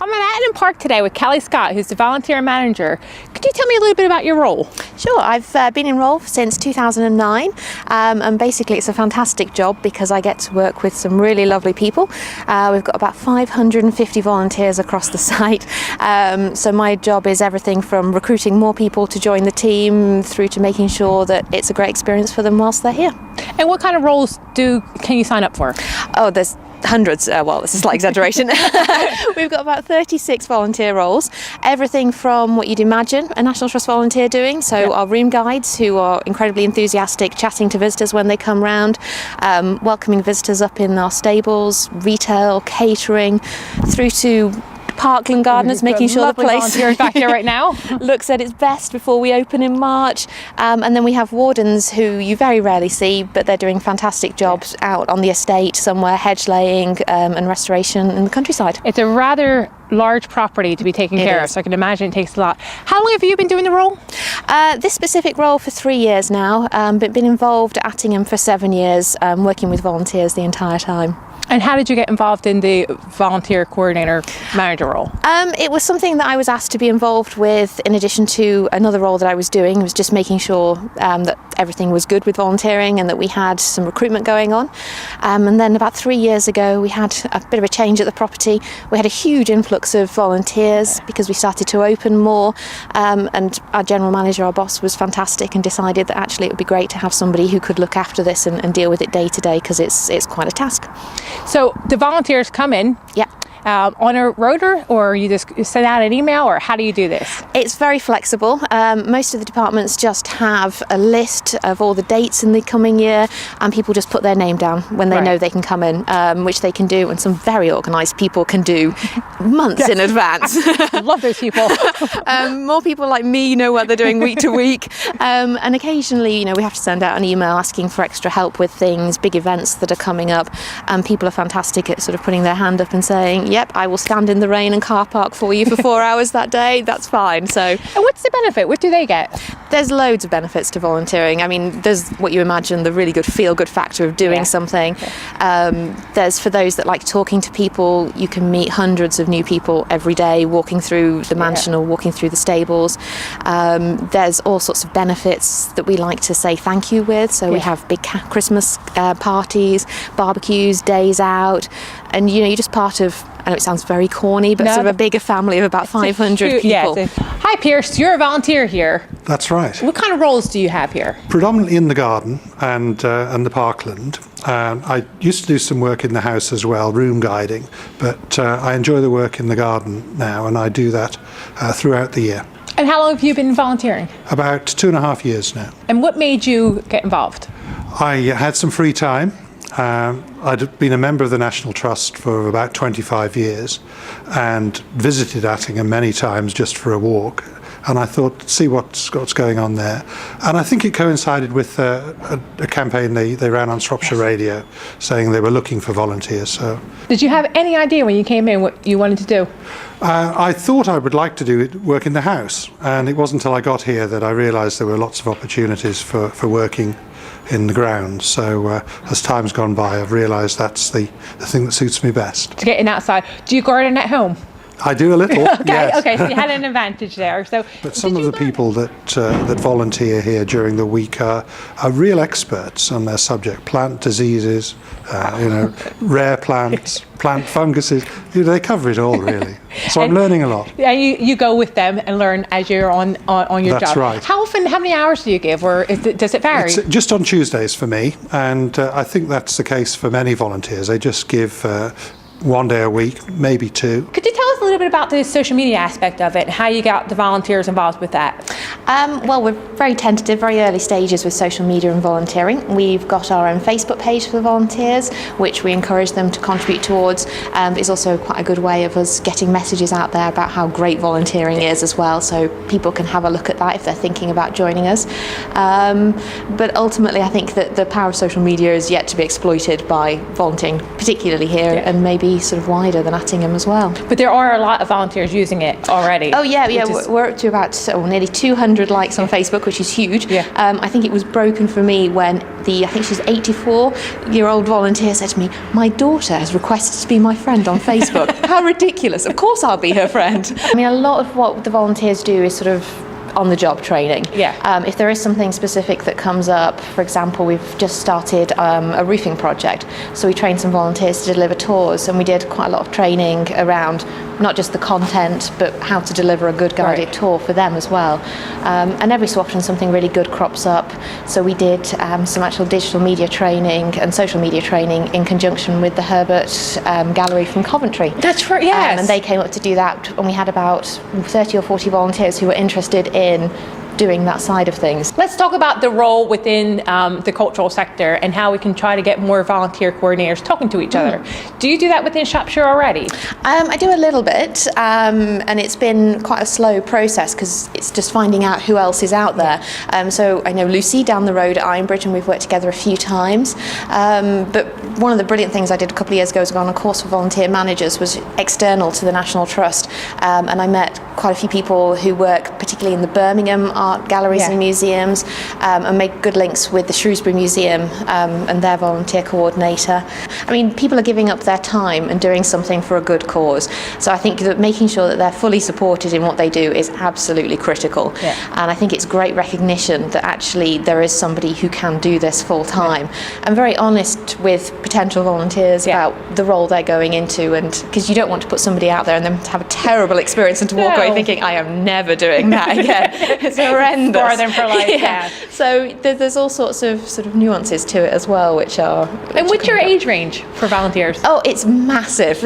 I'm at Attingham Park today with Kellie Scott, who's the volunteer manager. Could you tell me a little bit about your role? Sure, I've been involved since 2009 and basically it's a fantastic job because I get to work with some really lovely people. We've got about 550 volunteers across the site, so my job is everything from recruiting more people to join the team through to making sure that it's a great experience for them whilst they're here. And what kind of roles can you sign up for? Oh, there's hundreds, well, this is a slight exaggeration. We've got about 36 volunteer roles, everything from what you'd imagine a National Trust volunteer doing, so our room guides who are incredibly enthusiastic, chatting to visitors when they come round, welcoming visitors up in our stables, retail, catering, through to parkland gardeners, making sure the place back here right now looks at its best before we open in March, and then we have wardens who you very rarely see, but they're doing fantastic jobs out on the estate somewhere, hedge laying and restoration in the countryside. It's a rather large property to be taken care of, so I can imagine it takes a lot. How long have you been doing the role? This specific role for 3 years now, but been involved at Attingham for 7 years, working with volunteers the entire time. And how did you get involved in the volunteer coordinator manager role? It was something that I was asked to be involved with in addition to another role that I was doing. It was just making sure that everything was good with volunteering and that we had some recruitment going on. And then about 3 years ago, we had a bit of a change at the property. We had a huge influx of volunteers because we started to open more. And our general manager, our boss, was fantastic and decided that actually it would be great to have somebody who could look after this and deal with it day to day because it's quite a task. So the volunteers come in on a rota, or you just send out an email, or how do you do this? It's very flexible. Most of the departments just have a list of all the dates in the coming year and people just put their name down when they know they can come in, which they can do, and some very organised people can do months in advance. Love those people. More people like me know what they're doing week to week, and occasionally we have to send out an email asking for extra help with things, big events that are coming up, and people are fantastic at sort of putting their hand up and saying, yep, I will stand in the rain and car park for you for 4 hours that day, that's fine. So, and what's the benefit? What do they get? There's loads of benefits to volunteering. I mean, there's what you imagine, the really good feel-good factor of doing something. There's, for those that like talking to people, you can meet hundreds of new people every day walking through the mansion or walking through the stables. There's all sorts of benefits that we like to say thank you with. So we have big Christmas parties, barbecues, days out, and you're just part of, I know it sounds very corny, but sort of a bigger family of about 500 people. Hi Pierce, you're a volunteer here. That's right. What kind of roles do you have here? Predominantly in the garden and the parkland. I used to do some work in the house as well, room guiding, but I enjoy the work in the garden now, and I do that throughout the year. And how long have you been volunteering? About 2.5 years now. And what made you get involved? I had some free time. I'd been a member of the National Trust for about 25 years and visited Attingham many times just for a walk, and I thought, see what's going on there. And I think it coincided with a campaign they ran on Shropshire Radio saying they were looking for volunteers. So, did you have any idea when you came in what you wanted to do? I thought I would like to work in the house, and it wasn't until I got here that I realised there were lots of opportunities for working in the ground. So as time's gone by, I've realised that's the thing that suits me best. To getting outside. Do you garden at home? I do a little. Okay, so you had an advantage there. But some of the people that volunteer here during the week are real experts on their subject: plant diseases, rare plants, plant funguses. They cover it all really. So I'm learning a lot. And you go with them and learn as you're on your job. That's right. How many hours do you give, or does it vary? It's just on Tuesdays for me, and I think that's the case for many volunteers. They just give 1 day a week, maybe 2. Could you tell us a little bit about the social media aspect of it, and how you got the volunteers involved with that? Well, we're very tentative, very early stages with social media and volunteering. We've got our own Facebook page for the volunteers, which we encourage them to contribute towards. It's also quite a good way of us getting messages out there about how great volunteering is as well, so people can have a look at that if they're thinking about joining us. But ultimately, I think that the power of social media is yet to be exploited by volunteering, particularly here, and maybe be sort of wider than Attingham as well. But there are a lot of volunteers using it already. Oh yeah, we're up to about nearly 200 likes on Facebook, which is huge. Yeah. I think it was broken for me when I think she's 84-year-old volunteer said to me, "My daughter has requested to be my friend on Facebook." How ridiculous! Of course I'll be her friend. I mean, a lot of what the volunteers do is sort of on-the-job training. Yeah. If there is something specific that comes up, for example, we've just started a roofing project, so we trained some volunteers to deliver tours, and we did quite a lot of training around not just the content, but how to deliver a good guided tour for them as well. And every so often something really good crops up, so we did some actual digital media training and social media training in conjunction with the Herbert Gallery from Coventry. That's right, yes. And they came up to do that, and we had about 30 or 40 volunteers who were interested in doing that side of things. Let's talk about the role within the cultural sector and how we can try to get more volunteer coordinators talking to each other. Do you do that within Shropshire already? I do a little bit, and it's been quite a slow process because it's just finding out who else is out there. So I know Lucy down the road at Ironbridge, and we've worked together a few times. But one of the brilliant things I did a couple of years ago was go on a course for volunteer managers, was external to the National Trust, and I met quite a few people who work particularly in the Birmingham art galleries and museums, and make good links with the Shrewsbury Museum and their volunteer coordinator. I mean, people are giving up their time and doing something for a good cause, so I think that making sure that they're fully supported in what they do is absolutely critical. And I think it's great recognition that actually there is somebody who can do this full time, and very honest with potential volunteers about the role they're going into, and because you don't want to put somebody out there and then to have a terrible experience and to walk away thinking, I am never doing that again. It's horrendous. Scar them for life. So there's all sorts of sort of nuances to it as well, which are. And what's your age range for volunteers? Oh, it's massive.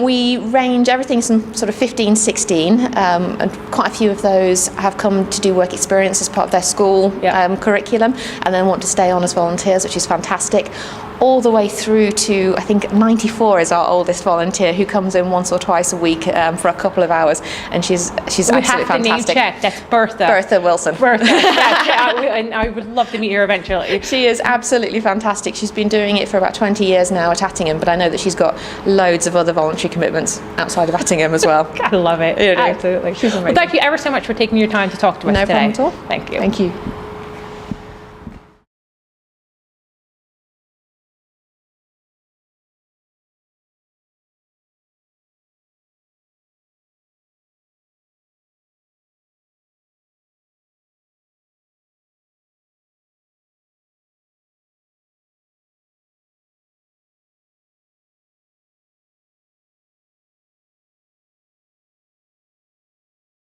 We range everything from sort of 15, 16, and quite a few of those have come to do work experience as part of their school curriculum, and then want to stay on as volunteers, which is fantastic. All the way through to, I think, 94 is our oldest volunteer, who comes in once or twice a week for a couple of hours, and she's absolutely fantastic. We have to name check. That's Bertha. Bertha Wilson. Bertha. And I would love to meet her eventually. She is absolutely fantastic. She's been doing it for about 20 years now at Attingham, but I know that she's got loads of other voluntary commitments outside of Attingham as well. I love it. You do. Absolutely. She's amazing. Well, thank you ever so much for taking your time to talk to us today. No problem at all. Thank you. Thank you.